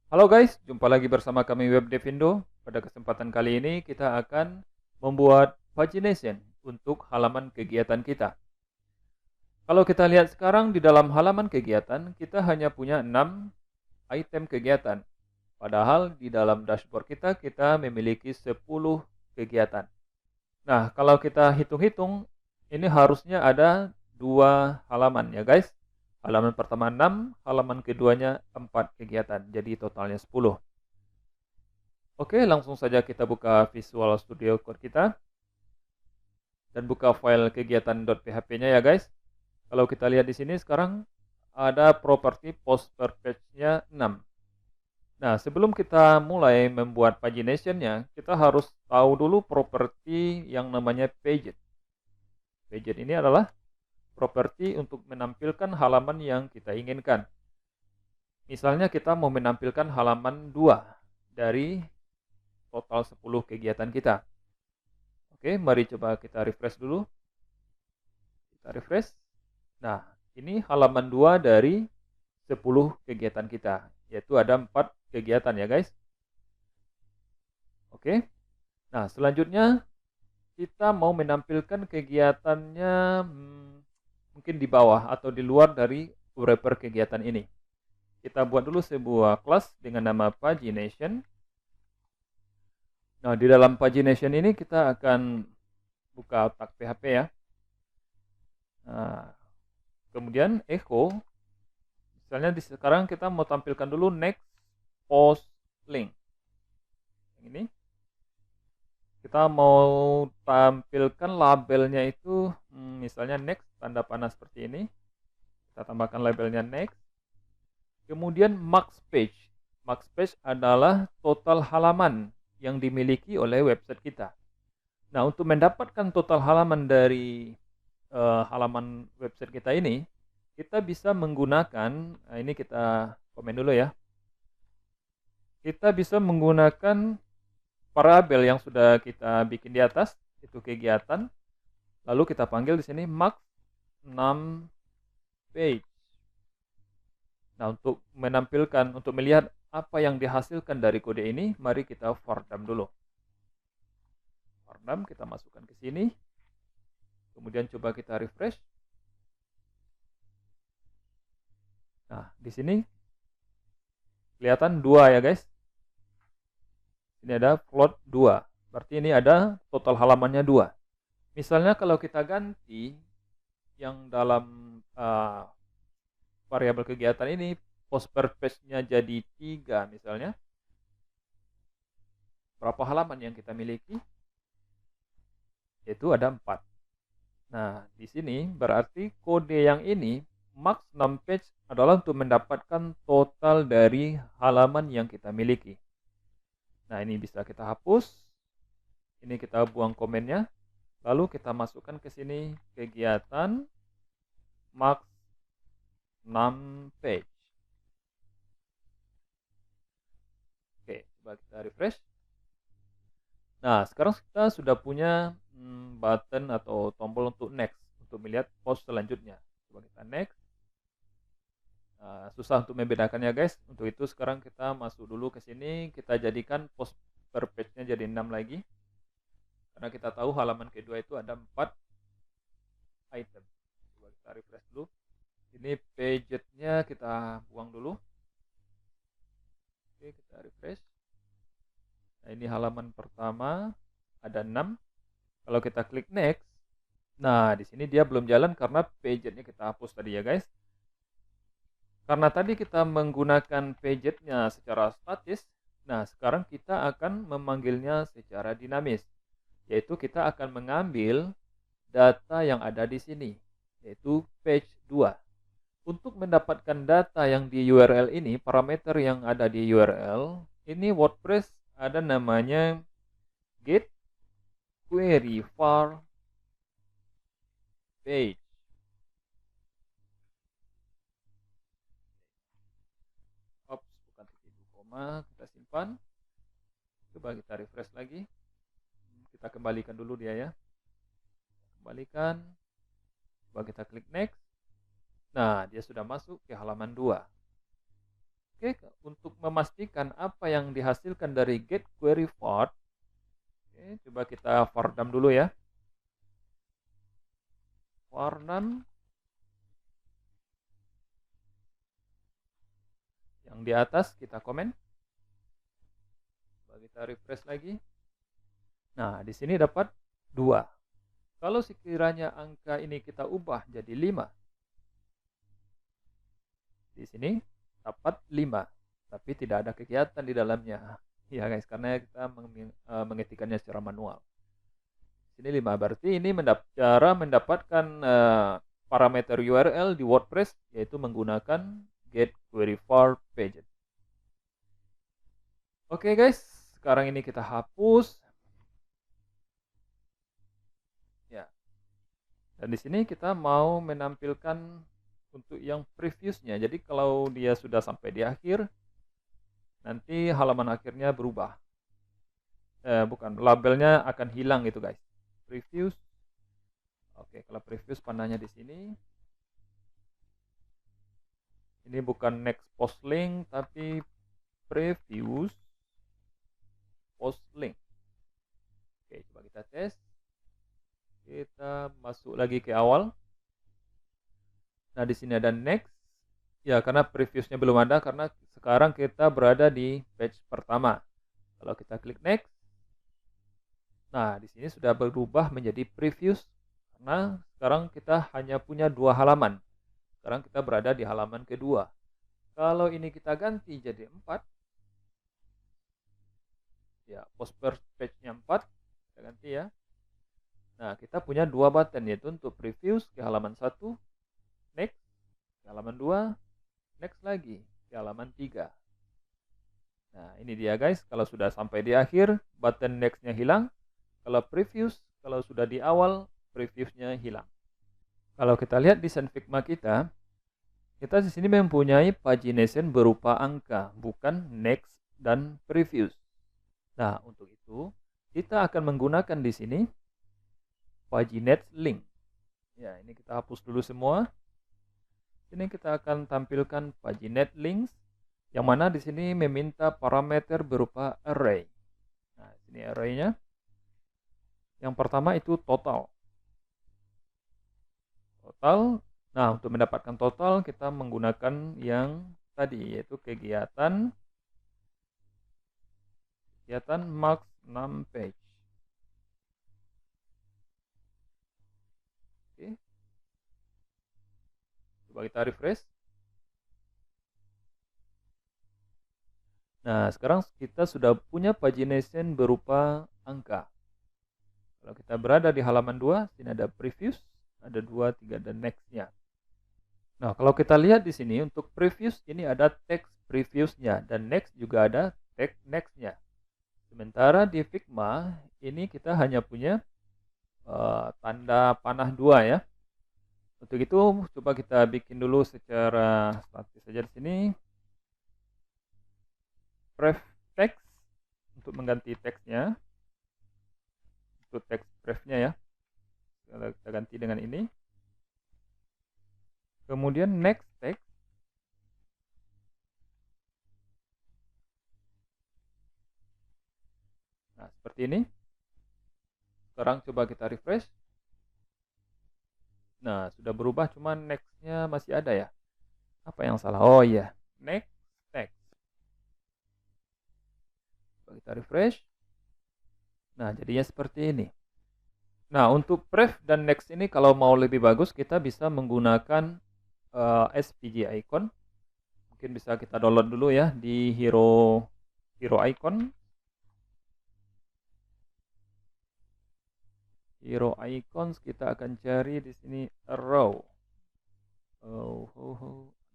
Halo guys, jumpa lagi bersama kami Webdevindo. Pada kesempatan kali ini kita akan membuat pagination untuk halaman kegiatan kita. Kalau kita lihat sekarang di dalam halaman kegiatan, kita hanya punya 6 item kegiatan. Padahal di dalam dashboard kita memiliki 10 kegiatan. Nah, kalau kita hitung-hitung, ini harusnya ada 2 halaman ya guys. Halaman pertama 6, halaman keduanya 4 kegiatan. Jadi totalnya 10. Oke, langsung saja kita buka Visual Studio Code kita dan buka file kegiatan.php-nya ya guys. Kalau kita lihat di sini sekarang ada properti post per page-nya 6. Nah, sebelum kita mulai membuat pagination-nya, kita harus tahu dulu properti yang namanya paget. Paget ini adalah properti untuk menampilkan halaman yang kita inginkan. Misalnya kita mau menampilkan halaman 2 dari total 10 kegiatan kita. Oke, mari coba kita refresh dulu. Kita refresh. Nah, ini halaman 2 dari 10 kegiatan kita, yaitu ada 4 kegiatan ya guys. Oke. Nah, selanjutnya kita mau menampilkan kegiatannya mungkin di bawah atau di luar dari wrapper kegiatan ini. Kita buat dulu sebuah kelas dengan nama pagination. Nah, di dalam pagination ini kita akan buka tag PHP ya. Nah, kemudian echo. Misalnya sekarang kita mau tampilkan dulu next post link. Yang ini. Kita mau tampilkan labelnya itu misalnya next, tanda panah seperti ini. Kita tambahkan labelnya next. Kemudian max page. Max page adalah total halaman yang dimiliki oleh website kita. Nah, untuk mendapatkan total halaman dari halaman website kita ini, kita bisa menggunakan, ini kita komen dulu ya. Kita bisa menggunakan variabel yang sudah kita bikin di atas, itu kegiatan. Lalu kita panggil di sini max 6 page. Nah, untuk menampilkan, untuk melihat apa yang dihasilkan dari kode ini, mari kita for dump dulu. For dump kita masukkan ke sini. Kemudian coba kita refresh. Nah, di sini kelihatan 2 ya guys. Ini ada float 2. Berarti ini ada total halamannya 2. Misalnya kalau kita ganti yang dalam variabel kegiatan ini post per page-nya jadi 3 misalnya. Berapa halaman yang kita miliki? Yaitu ada 4. Nah, di sini berarti kode yang ini max 6 page adalah untuk mendapatkan total dari halaman yang kita miliki. Nah, ini bisa kita hapus. Ini kita buang komennya. Lalu kita masukkan ke sini kegiatan max 6 page. Oke, coba kita refresh. Nah, sekarang kita sudah punya button atau tombol untuk next, untuk melihat post selanjutnya. Coba kita next. Nah, susah untuk membedakannya guys. Untuk itu sekarang kita masuk dulu ke sini. Kita jadikan post per page-nya jadi 6 lagi. Karena kita tahu halaman kedua itu ada 4 item. Coba kita refresh dulu. Ini paget-nya kita buang dulu. Oke, kita refresh. Nah, ini halaman pertama ada 6. Kalau kita klik next, nah di sini dia belum jalan karena paget-nya kita hapus tadi ya guys. Karena tadi kita menggunakan paget-nya secara statis, nah sekarang kita akan memanggilnya secara dinamis. Yaitu kita akan mengambil data yang ada di sini, yaitu page 2. Untuk mendapatkan data yang di URL ini, parameter yang ada di URL, ini WordPress ada namanya get query var page. Oops, bukan titik 2 koma, kita simpan. Coba kita refresh lagi. Kita kembalikan dulu dia ya. Kembalikan. Coba kita klik next. Nah, dia sudah masuk ke halaman 2. Oke, untuk memastikan apa yang dihasilkan dari get query for, coba kita for num dulu ya. For num yang di atas kita komen. Coba kita refresh lagi. Nah, di sini dapat 2. Kalau sekiranya angka ini kita ubah jadi 5, di sini dapat 5, tapi tidak ada kegiatan di dalamnya. Ya guys, karena kita mengetikkannya secara manual. Sini 5, berarti ini cara mendapatkan parameter URL di WordPress, yaitu menggunakan get query for page. Oke guys, sekarang ini kita hapus. Ya. Dan di sini kita mau menampilkan untuk yang previousnya. Jadi kalau dia sudah sampai di akhir, nanti halaman akhirnya berubah. Bukan, labelnya akan hilang gitu guys. Previews. Oke, kalau previews panahnya di sini. Ini bukan next post link, tapi previews post link. Oke, coba kita tes. Kita masuk lagi ke awal. Nah, di sini ada next. Ya, karena previewsnya belum ada, karena sekarang kita berada di page pertama. Kalau kita klik next, nah di sini sudah berubah menjadi previews, karena sekarang kita hanya punya 2 halaman. Sekarang kita berada di halaman kedua. Kalau ini kita ganti jadi 4, ya post per page-nya 4, kita ganti ya. Nah, kita punya 2 button, yaitu untuk previews ke halaman 1, next ke halaman 2, next lagi ke halaman 3. Nah, ini dia guys, kalau sudah sampai di akhir, button next-nya hilang. Kalau previews, kalau sudah di awal, previewsnya hilang. Kalau kita lihat desain Figma kita di sini mempunyai pagination berupa angka, bukan next dan previews. Nah, untuk itu, kita akan menggunakan di sini paginate link. Ya, ini kita hapus dulu semua. Ini kita akan tampilkan paginate links, yang mana di sini meminta parameter berupa array. Nah, ini array-nya. Yang pertama itu total. Total. Nah, untuk mendapatkan total kita menggunakan yang tadi, yaitu kegiatan max 6 page. Oke. Coba kita refresh. Nah, sekarang kita sudah punya pagination berupa angka. Kalau kita berada di halaman 2, sini ada previews, ada 2, 3, dan next-nya. Nah, kalau kita lihat di sini untuk previews ini ada text previews-nya, dan next juga ada text next-nya. Sementara di Figma ini kita hanya punya tanda panah 2 ya. Untuk itu coba kita bikin dulu secara statis saja di sini. Pref text untuk mengganti teksnya. Untuk text prefnya ya. Kita ganti dengan ini. Kemudian next text. Nah, seperti ini. Sekarang coba kita refresh. Nah, sudah berubah, cuman next-nya masih ada ya. Apa yang salah? Oh iya, next text. Coba kita refresh. Nah, jadinya seperti ini. Nah, untuk pref dan next ini kalau mau lebih bagus, kita bisa menggunakan SVG icon. Mungkin bisa kita download dulu ya di Hero Icon. Hero Icons kita akan cari di sini arrow.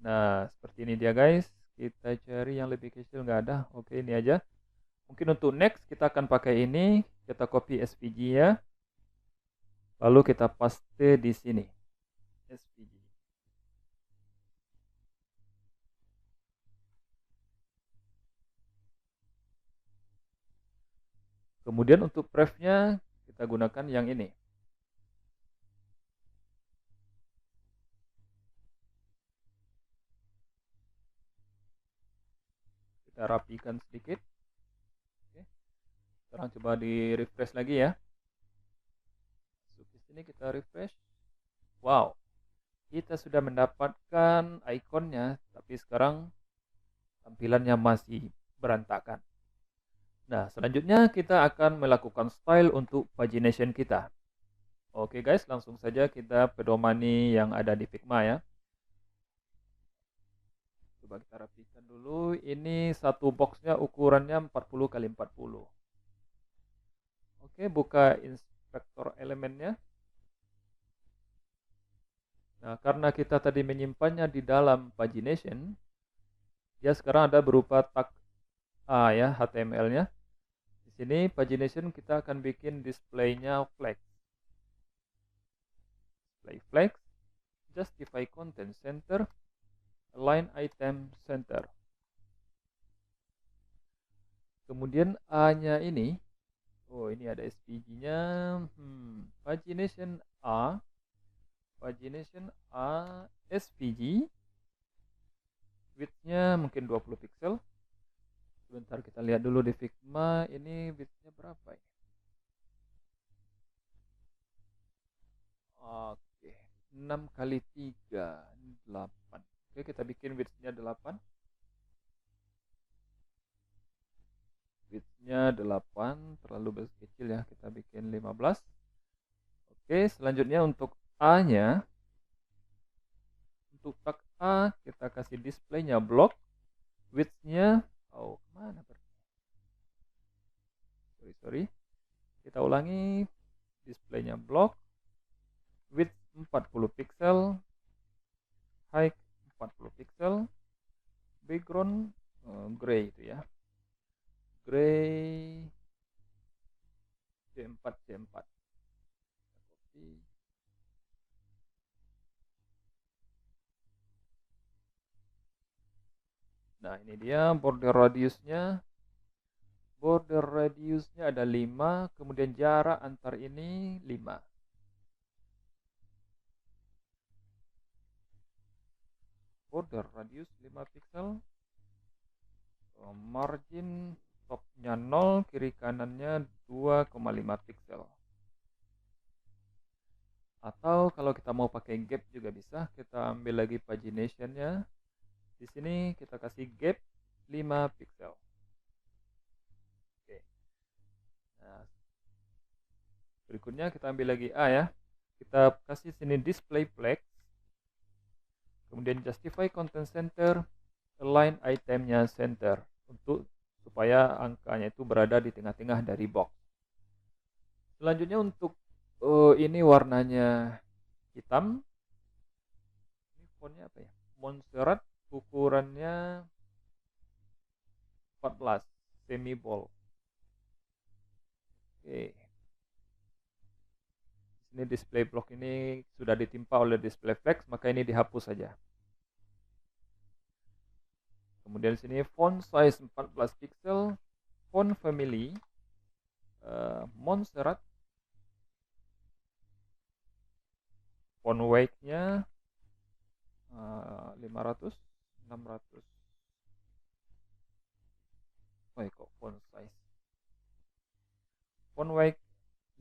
Nah, seperti ini dia guys. Kita cari yang lebih kecil, nggak ada. Oke, ini aja. Mungkin untuk next kita akan pakai ini. Kita copy SVG ya. Lalu kita paste di sini. SVG. Kemudian untuk prefnya kita gunakan yang ini. Kita Kita rapikan sedikit. Oke. Sekarang coba di refresh lagi ya. Masuk ke sini kita refresh. Wow, kita sudah mendapatkan ikonnya, tapi sekarang tampilannya masih berantakan. Nah, selanjutnya kita akan melakukan style untuk pagination kita. Oke guys, langsung saja kita pedomani yang ada di Figma ya. Coba kita rapikan dulu. Ini satu boxnya ukurannya 40 kali 40. Oke, buka inspektor elemennya. Nah, karena kita tadi menyimpannya di dalam pagination, dia sekarang ada berupa tag A ya, HTML-nya. Di sini pagination kita akan bikin display-nya flex. Display flex, justify content center, align item center. Kemudian A-nya ini, oh ini ada SVG-nya, pagination A, SVG, width-nya mungkin 20 pixel. Sebentar kita lihat dulu di Figma, ini width-nya berapa ini? Oke, 6 kali 3, 8. Oke, kita bikin width-nya 8. Width-nya 8, terlalu kecil ya, kita bikin 15. Oke, selanjutnya untuk A-nya, untuk tag A kita kasih display-nya block, width-nya, oh kemana pergi? Sorry, kita ulangi, display-nya block, width 40 pixel, height 40 pixel, background gray itu ya, gray C4. Copy. Nah, ini dia border radiusnya. Border radiusnya ada 5, kemudian jarak antar ini 5. Border radius 5 pixel. Margin topnya 0, kiri kanannya 2,5 pixel. Atau kalau kita mau pakai gap juga bisa, kita ambil lagi pagination-nya. Di sini kita kasih gap 5 pixel. Oke. Nah, berikutnya kita ambil lagi A ya. Kita kasih sini display flex. Kemudian justify content center, align itemnya center untuk supaya angkanya itu berada di tengah-tengah dari box. Selanjutnya untuk ini warnanya hitam. Ini fontnya apa ya? Montserrat, ukurannya 14 semi bold. Oke. Ini display block ini sudah ditimpa oleh display flex, maka ini dihapus saja. Kemudian sini font size 14 pixel, font family Montserrat, font weight-nya 500, 600. Oh, kok font size. Font weight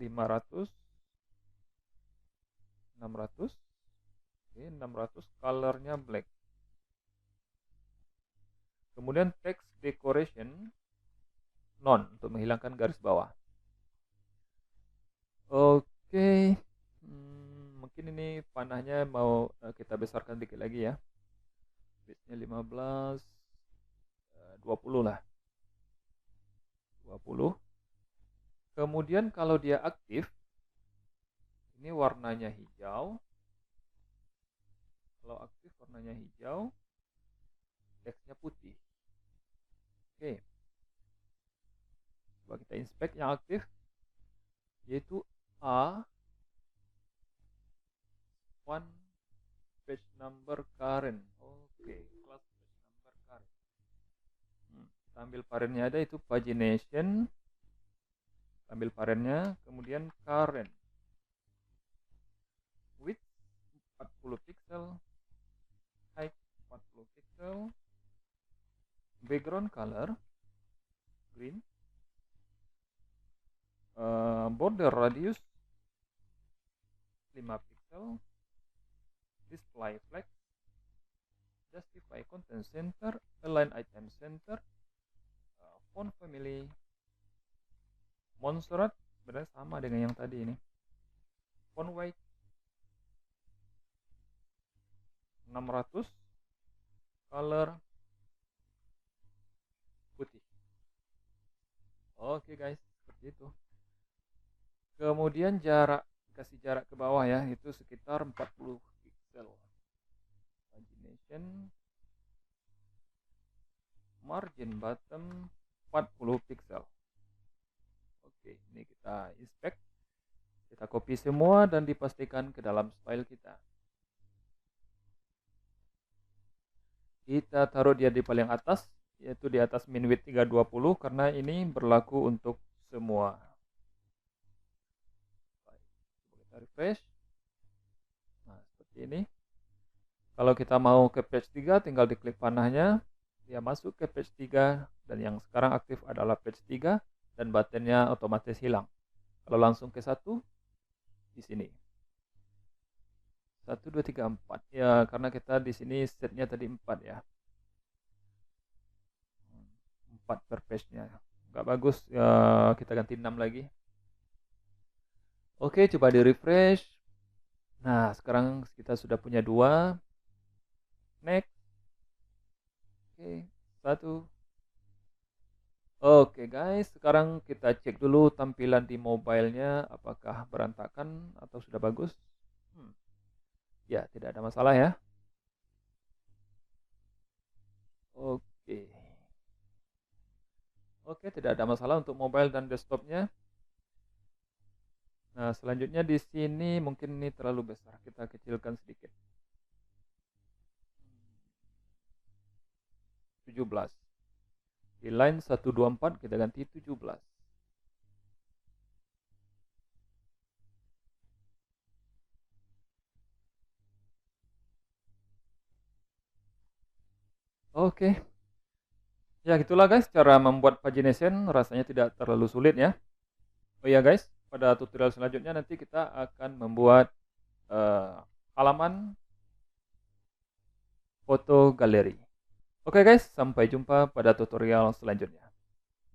500, 600. Oke, 600, colornya black. Kemudian text decoration none untuk menghilangkan garis bawah. Oke, mungkin ini panahnya mau kita besarkan dikit lagi ya. Width-nya 15, 20 lah. 20. Kemudian kalau dia aktif, ini warnanya hijau. Kalau aktif warnanya hijau, teksnya putih. Oke. Coba kita inspect yang aktif, yaitu A, one page number current. Oke, class page number current. Kita ambil parentnya ada, itu pagination. Ambil parentnya, kemudian current. Width 40 pixel, height 40 pixel, background color green, border radius 5 pixel, display flag, justify content center, align item center, font family, Montserrat sebenarnya sama dengan yang tadi ini, font weight 600, color putih. Oke guys, seperti itu. Kemudian kasih jarak ke bawah ya, itu sekitar 40 pixel. Pagination, margin bottom 40 pixel. Oke, ini kita inspect. Kita copy semua dan dipastikan ke dalam style kita. Kita taruh dia di paling atas, yaitu di atas min width 320 karena ini berlaku untuk semua. Refresh. Nah, seperti ini. Kalau kita mau ke page 3, tinggal diklik panahnya, dia masuk ke page 3, dan yang sekarang aktif adalah page 3, dan buttonnya otomatis hilang. Kalau langsung ke 1, di sini. 1, 2, 3, 4. Ya, karena kita di sini setnya tadi 4 ya. 4 per page-nya. Nggak bagus, ya, kita ganti 6 lagi. Oke, coba di refresh. Nah, sekarang kita sudah punya 2. Next. Oke, 1. Oke guys, sekarang kita cek dulu tampilan di mobile-nya apakah berantakan atau sudah bagus. Ya, tidak ada masalah ya. Oke. Oke, tidak ada masalah untuk mobile dan desktopnya. Nah, selanjutnya di sini mungkin ini terlalu besar. Kita kecilkan sedikit. 17. Di line 124 kita ganti 17. Oke. Ya, gitulah guys cara membuat pagination, rasanya tidak terlalu sulit ya. Oh iya guys, pada tutorial selanjutnya nanti kita akan membuat halaman foto galeri. Oke guys, sampai jumpa pada tutorial selanjutnya.